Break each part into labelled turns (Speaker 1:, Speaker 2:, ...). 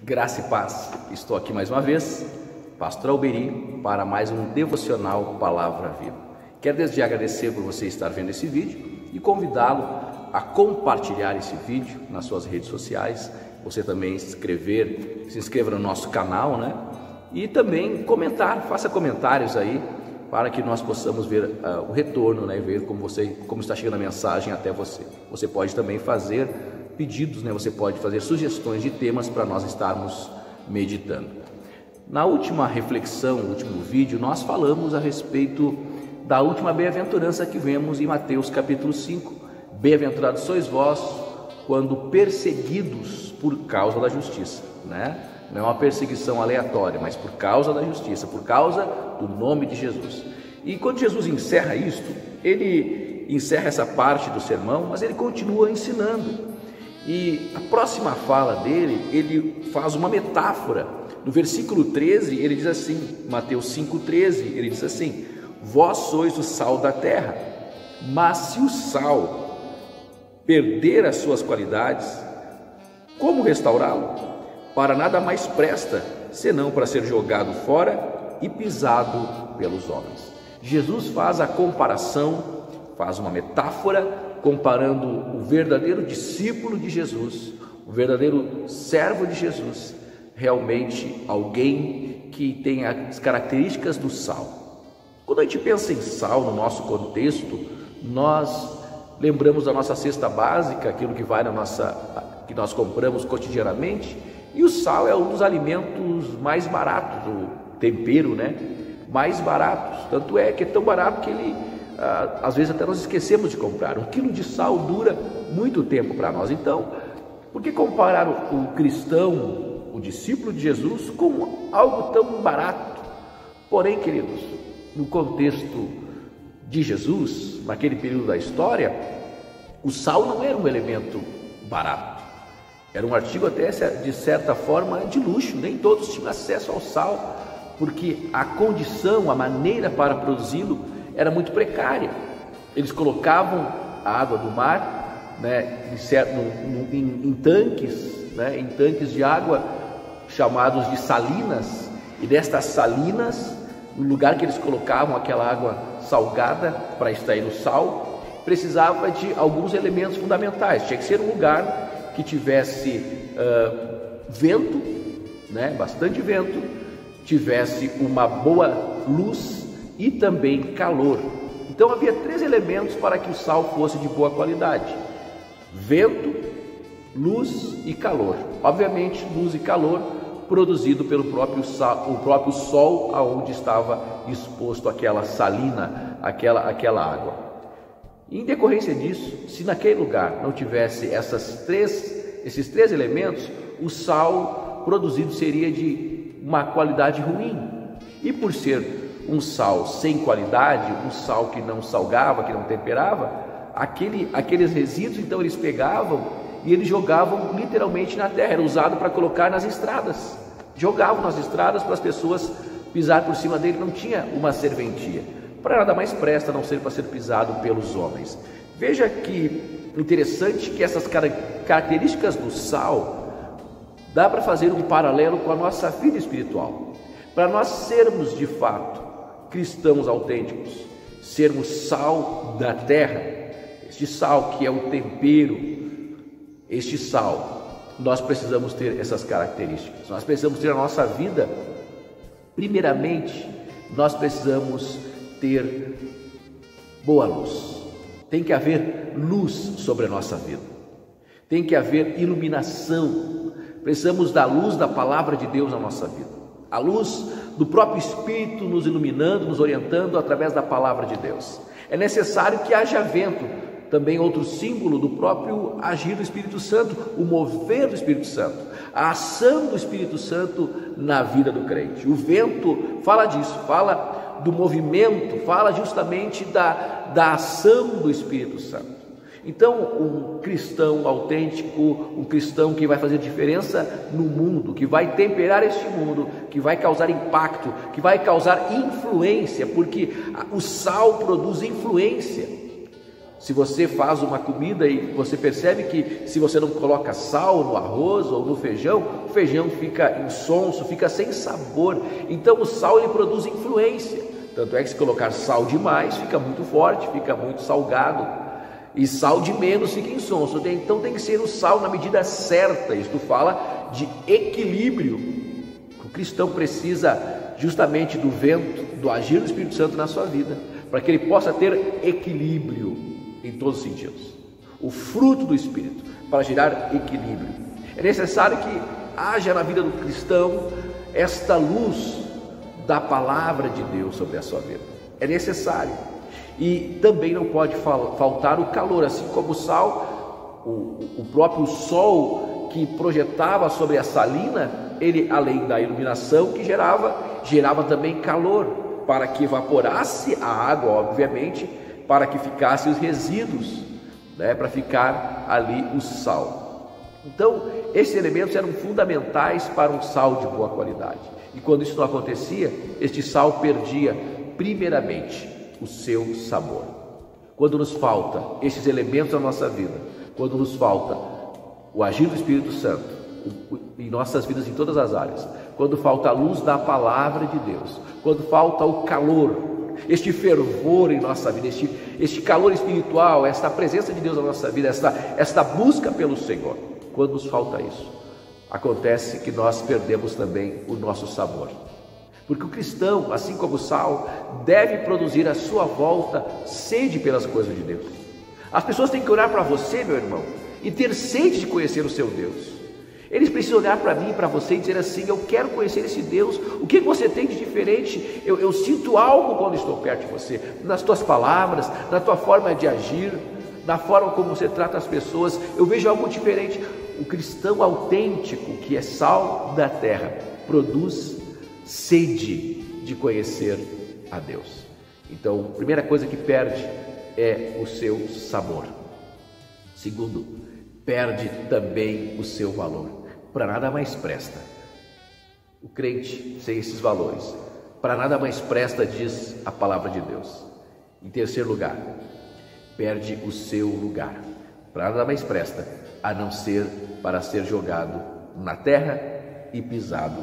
Speaker 1: Graça e paz, estou aqui mais uma vez, Pastor Alberi, para mais um devocional Palavra Viva. Quero desde já agradecer por você estar vendo esse vídeo e convidá-lo a compartilhar esse vídeo nas suas redes sociais, você também se inscreva no nosso canal, né? E também comentar, faça comentários aí, para que nós possamos ver o retorno, né? Ver como está chegando a mensagem até você. Você pode também fazer pedidos, né? Você pode fazer sugestões de temas para nós estarmos meditando. Na última reflexão, no último vídeo, nós falamos a respeito da última bem-aventurança que vemos em Mateus capítulo 5. Bem-aventurados sois vós quando perseguidos por causa da justiça, né? Não é uma perseguição aleatória, mas por causa da justiça, por causa do nome de Jesus. E quando Jesus encerra isto, ele encerra essa parte do sermão, mas ele continua ensinando. E a próxima fala dele, ele faz uma metáfora. No versículo 13, ele diz assim, Mateus 5,13, ele diz assim: vós sois o sal da terra, mas se o sal perder as suas qualidades, como restaurá-lo? Para nada mais presta, senão para ser jogado fora e pisado pelos homens. Jesus faz a comparação, faz uma metáfora, comparando o verdadeiro discípulo de Jesus, o verdadeiro servo de Jesus, realmente alguém que tem as características do sal. Quando a gente pensa em sal no nosso contexto, nós lembramos da nossa cesta básica, aquilo que vai que nós compramos cotidianamente, e o sal é um dos alimentos mais baratos, o tempero, né? Mais baratos, tanto é que é tão barato que ele às vezes até nós esquecemos de comprar. 1 quilo de sal dura muito tempo para nós. Então, por que comparar o cristão, o discípulo de Jesus, com algo tão barato? Porém, queridos, no contexto de Jesus, naquele período da história, o sal não era um elemento barato. Era um artigo até, de certa forma, de luxo. Nem todos tinham acesso ao sal, porque a condição, a maneira para produzi-lo era muito precária. Eles colocavam a água do mar, né, em tanques, né, em tanques de água chamados de salinas, e destas salinas, no lugar que eles colocavam aquela água salgada para extrair o sal, precisava de alguns elementos fundamentais. Tinha que ser um lugar que tivesse vento, né, bastante vento, tivesse uma boa luz e também calor. Então havia 3 elementos para que o sal fosse de boa qualidade: vento, luz e calor. Obviamente, luz e calor produzido pelo próprio sol aonde estava exposto aquela salina, aquela água. Em decorrência disso, se naquele lugar não tivesse esses três elementos, o sal produzido seria de uma qualidade ruim. E por ser um sal sem qualidade, um sal que não salgava, que não temperava, aqueles resíduos, então eles pegavam e eles jogavam literalmente na terra. Era usado para colocar nas estradas, jogavam nas estradas para as pessoas pisar por cima dele. Não tinha uma serventia, para nada mais presta a não ser para ser pisado pelos homens. Veja que interessante que essas características do sal dá para fazer um paralelo com a nossa vida espiritual. Para nós sermos de fato cristãos autênticos, sermos sal da terra, este sal que é o tempero, este sal, nós precisamos ter essas características. Nós precisamos ter a nossa vida, primeiramente, nós precisamos ter boa luz. Tem que haver luz sobre a nossa vida, tem que haver iluminação. Precisamos da luz da palavra de Deus na nossa vida, a luz do próprio Espírito nos iluminando, nos orientando através da palavra de Deus. É necessário que haja vento, também outro símbolo do próprio agir do Espírito Santo, o mover do Espírito Santo, a ação do Espírito Santo na vida do crente. O vento fala disso, fala do movimento, fala justamente da ação do Espírito Santo. Então, um cristão autêntico, um cristão que vai fazer diferença no mundo, que vai temperar este mundo, que vai causar impacto, que vai causar influência, porque o sal produz influência. Se você faz uma comida e você percebe que se você não coloca sal no arroz ou no feijão, o feijão fica insonso, fica sem sabor. Então o sal ele produz influência. Tanto é que se colocar sal demais fica muito forte, fica muito salgado. E sal de menos fica insonso. Então tem que ser o sal na medida certa. Isto fala de equilíbrio. O cristão precisa justamente do vento, do agir do Espírito Santo na sua vida, para que ele possa ter equilíbrio em todos os sentidos, o fruto do Espírito, para gerar equilíbrio. É necessário que haja na vida do cristão esta luz da palavra de Deus sobre a sua vida. É necessário. E também não pode faltar o calor, assim como o sal, o próprio sol que projetava sobre a salina, ele, além da iluminação que gerava também calor, para que evaporasse a água, obviamente, para que ficassem os resíduos, para ficar ali o sal. Então, esses elementos eram fundamentais para um sal de boa qualidade. E quando isso não acontecia, este sal perdia, primeiramente, o seu sabor. Quando nos falta esses elementos na nossa vida, quando nos falta o agir do Espírito Santo em nossas vidas em todas as áreas, quando falta a luz da palavra de Deus, quando falta o calor, este fervor em nossa vida, este calor espiritual, esta presença de Deus na nossa vida, esta busca pelo Senhor, quando nos falta isso, acontece que nós perdemos também o nosso sabor. Porque o cristão, assim como o sal, deve produzir à sua volta sede pelas coisas de Deus. As pessoas têm que olhar para você, meu irmão, e ter sede de conhecer o seu Deus. Eles precisam olhar para mim e para você e dizer assim: eu quero conhecer esse Deus. O que você tem de diferente? Eu sinto algo quando estou perto de você, nas tuas palavras, na tua forma de agir, na forma como você trata as pessoas. Eu vejo algo diferente. O cristão autêntico, que é sal da terra, produz sede de conhecer a Deus. Então, a primeira coisa que perde é o seu sabor. Segundo, perde também o seu valor. Para nada mais presta. O crente sem esses valores, para nada mais presta, diz a palavra de Deus. Em terceiro lugar, perde o seu lugar. Para nada mais presta, a não ser para ser jogado na terra e pisado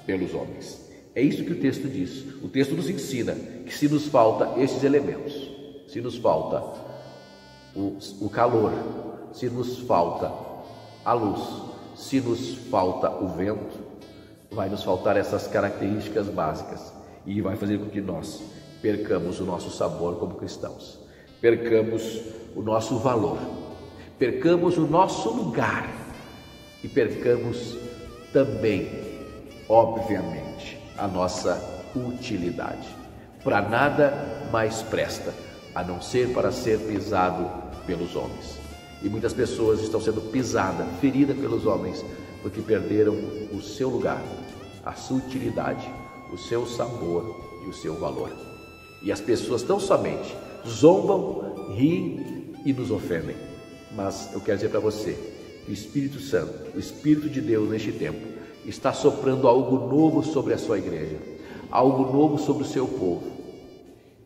Speaker 1: pelos homens. É isso que o texto diz. O texto nos ensina que se nos falta esses elementos, se nos falta o calor, se nos falta a luz, se nos falta o vento, vai nos faltar essas características básicas e vai fazer com que nós percamos o nosso sabor como cristãos, percamos o nosso valor, percamos o nosso lugar e percamos também, obviamente, a nossa utilidade. Para nada mais presta, a não ser para ser pisado pelos homens. E muitas pessoas estão sendo pisadas, feridas pelos homens, porque perderam o seu lugar, a sua utilidade, o seu sabor e o seu valor. E as pessoas tão somente zombam, riem e nos ofendem. Mas eu quero dizer para você que o Espírito Santo, o Espírito de Deus neste tempo, está soprando algo novo sobre a sua igreja, algo novo sobre o seu povo.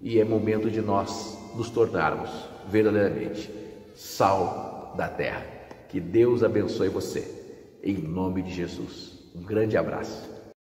Speaker 1: E é momento de nós nos tornarmos verdadeiramente sal da terra. Que Deus abençoe você, em nome de Jesus. Um grande abraço.